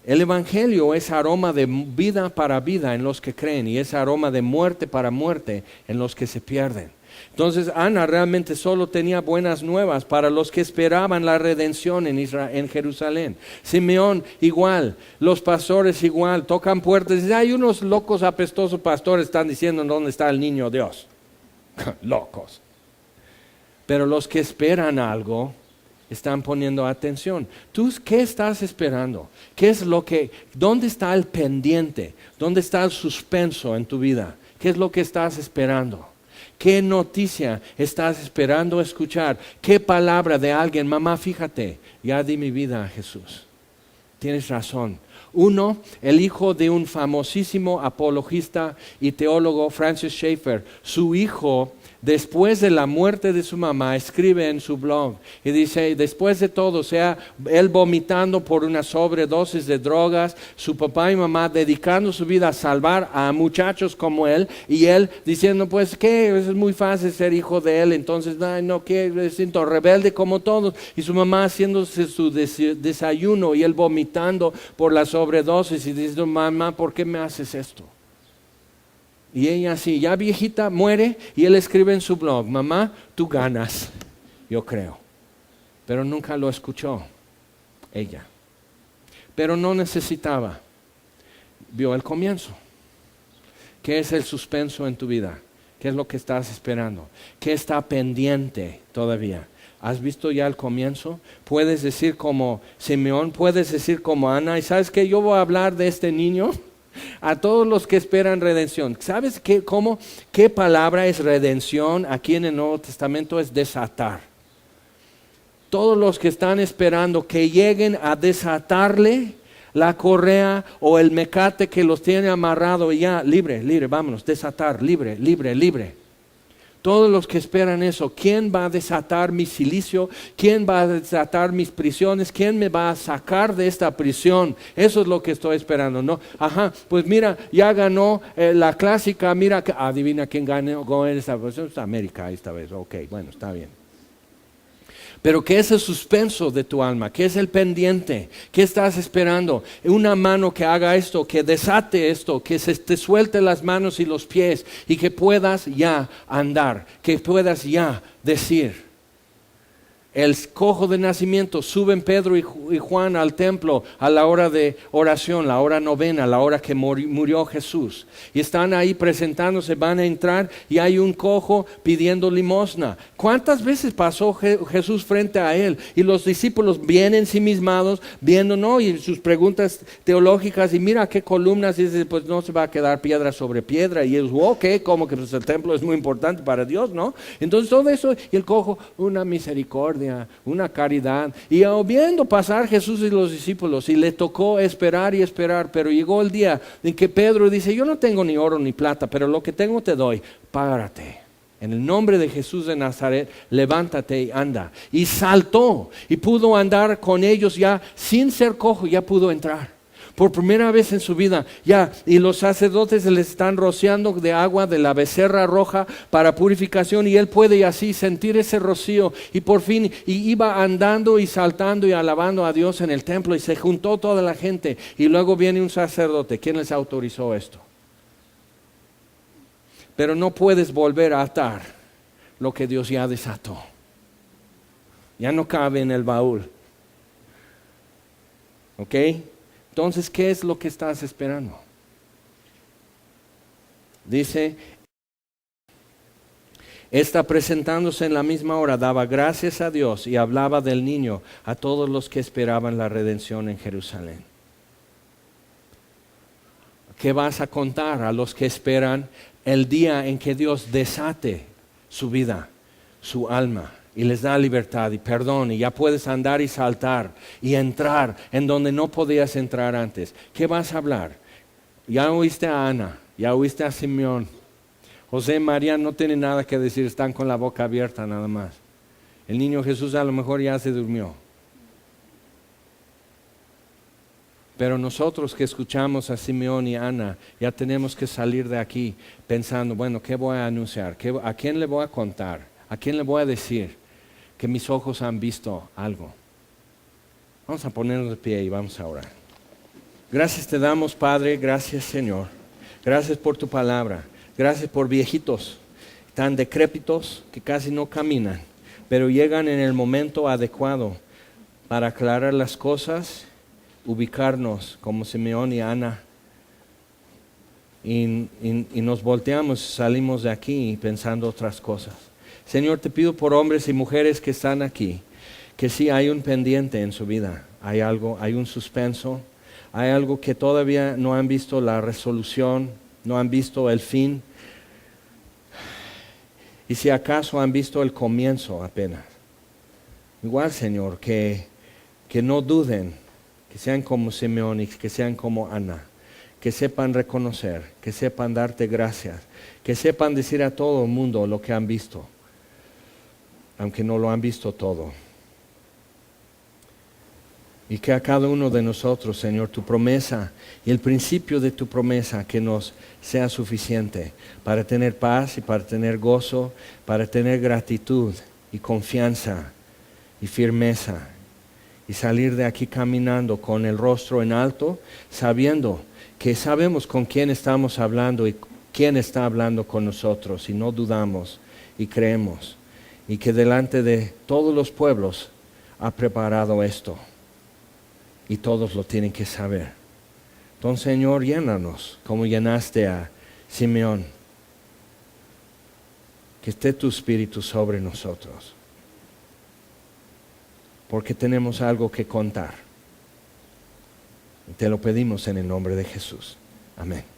El Evangelio es aroma de vida para vida en los que creen y es aroma de muerte para muerte en los que se pierden. Entonces Ana realmente solo tenía buenas nuevas para los que esperaban la redención en en Jerusalén. Simeón igual, los pastores igual, tocan puertas y dicen, hay unos locos apestosos pastores están diciendo dónde está el niño Dios. Locos. Pero los que esperan algo están poniendo atención. ¿Tú qué estás esperando? ¿Dónde está el pendiente? ¿Dónde está el suspenso en tu vida? ¿Qué es lo que estás esperando? ¿Qué noticia estás esperando escuchar? ¿Qué palabra de alguien? Mamá, fíjate, ya di mi vida a Jesús. Tienes razón. Uno, el hijo de un famosísimo apologista y teólogo, Francis Schaeffer, su hijo, después de la muerte de su mamá, escribe en su blog y dice, después de todo, o sea, él vomitando por una sobredosis de drogas, su papá y mamá dedicando su vida a salvar a muchachos como él, y él diciendo, pues, ¿qué? Es muy fácil ser hijo de él, entonces, no, ¿qué? Me siento rebelde como todos, y su mamá haciéndose su desayuno y él vomitando por la sobredosis y diciendo, mamá, ¿por qué me haces esto? Y ella así, ya viejita, muere y él escribe en su blog, mamá, tú ganas, yo creo. Pero nunca lo escuchó ella. Pero no necesitaba. Vio el comienzo. ¿Qué es el suspenso en tu vida? ¿Qué es lo que estás esperando? ¿Qué está pendiente todavía? ¿Has visto ya el comienzo? Puedes decir como Simeón, puedes decir como Ana. ¿Y sabes qué? Yo voy a hablar de este niño a todos los que esperan redención. ¿Sabes qué palabra es redención? Aquí en el Nuevo Testamento es desatar. Todos los que están esperando que lleguen a desatarle la correa o el mecate que los tiene amarrado y ya, libre, vámonos, desatar, libre. Todos los que esperan eso, ¿quién va a desatar mi cilicio? ¿Quién va a desatar mis prisiones? ¿Quién me va a sacar de esta prisión? Eso es lo que estoy esperando, ¿no? Pues mira, ya ganó la clásica, mira, adivina quién ganó en esta prisión, es América esta vez, ok, bueno, está bien. Pero ¿qué es el suspenso de tu alma? ¿Qué es el pendiente? ¿Qué estás esperando? Una mano que haga esto, que desate esto, que se te suelte las manos y los pies y que puedas ya andar, que puedas ya decir. El cojo de nacimiento, suben Pedro y Juan al templo a la hora de oración, la hora novena, la hora que murió Jesús. Y están ahí presentándose, van a entrar y hay un cojo pidiendo limosna. ¿Cuántas veces pasó Jesús frente a él? Y los discípulos vienen ensimismados, viendo, ¿no? Y sus preguntas teológicas, y mira qué columnas, y dice, pues no se va a quedar piedra sobre piedra. Y ellos, ok, como que pues el templo es muy importante para Dios, ¿no? Entonces todo eso, y el cojo, una misericordia, una caridad, y viendo pasar Jesús y los discípulos, y le tocó esperar y esperar, pero llegó el día en que Pedro dice, yo no tengo ni oro ni plata, pero lo que tengo te doy, párate. En el nombre de Jesús de Nazaret, levántate y anda. Y saltó y pudo andar con ellos ya sin ser cojo, ya pudo entrar. Por primera vez en su vida, ya, y los sacerdotes les están rociando de agua de la becerra roja para purificación, y él puede así sentir ese rocío, y por fin, y iba andando y saltando y alabando a Dios en el templo, y se juntó toda la gente, y luego viene un sacerdote. ¿Quién les autorizó esto? Pero no puedes volver a atar lo que Dios ya desató. Ya no cabe en el baúl. ¿Ok? Entonces, ¿qué es lo que estás esperando? Dice, está presentándose en la misma hora, daba gracias a Dios y hablaba del niño a todos los que esperaban la redención en Jerusalén. ¿Qué vas a contar a los que esperan el día en que Dios desate su vida, su alma, y les da libertad y perdón, y ya puedes andar y saltar y entrar en donde no podías entrar antes? ¿Qué vas a hablar? Ya oíste a Ana, ya oíste a Simeón. José y María no tienen nada que decir, están con la boca abierta nada más. El niño Jesús a lo mejor ya se durmió. Pero nosotros que escuchamos a Simeón y Ana, ya tenemos que salir de aquí pensando, bueno, ¿qué voy a anunciar? ¿A quién le voy a contar? ¿A quién le voy a decir que mis ojos han visto algo? Vamos a ponernos de pie y vamos a orar. Gracias te damos, Padre, gracias, Señor. Gracias por tu palabra. Gracias por viejitos tan decrépitos que casi no caminan, pero llegan en el momento adecuado para aclarar las cosas, ubicarnos como Simeón y Ana, y nos volteamos, salimos de aquí pensando otras cosas. Señor, te pido por hombres y mujeres que están aquí, que sí hay un pendiente en su vida, hay algo, hay un suspenso, hay algo que todavía no han visto la resolución, no han visto el fin, y si acaso han visto el comienzo apenas. Igual, Señor, que no duden, que sean como Simeón y que sean como Ana, que sepan reconocer, que sepan darte gracias, que sepan decir a todo el mundo lo que han visto, aunque no lo han visto todo. Y que a cada uno de nosotros, Señor, tu promesa y el principio de tu promesa que nos sea suficiente para tener paz y para tener gozo, para tener gratitud y confianza y firmeza, y salir de aquí caminando con el rostro en alto, sabiendo que sabemos con quién estamos hablando y quién está hablando con nosotros y no dudamos y creemos, y que delante de todos los pueblos ha preparado esto y todos lo tienen que saber. Entonces, Señor, llénanos como llenaste a Simeón. Que esté tu Espíritu sobre nosotros, porque tenemos algo que contar. Te lo pedimos en el nombre de Jesús. Amén.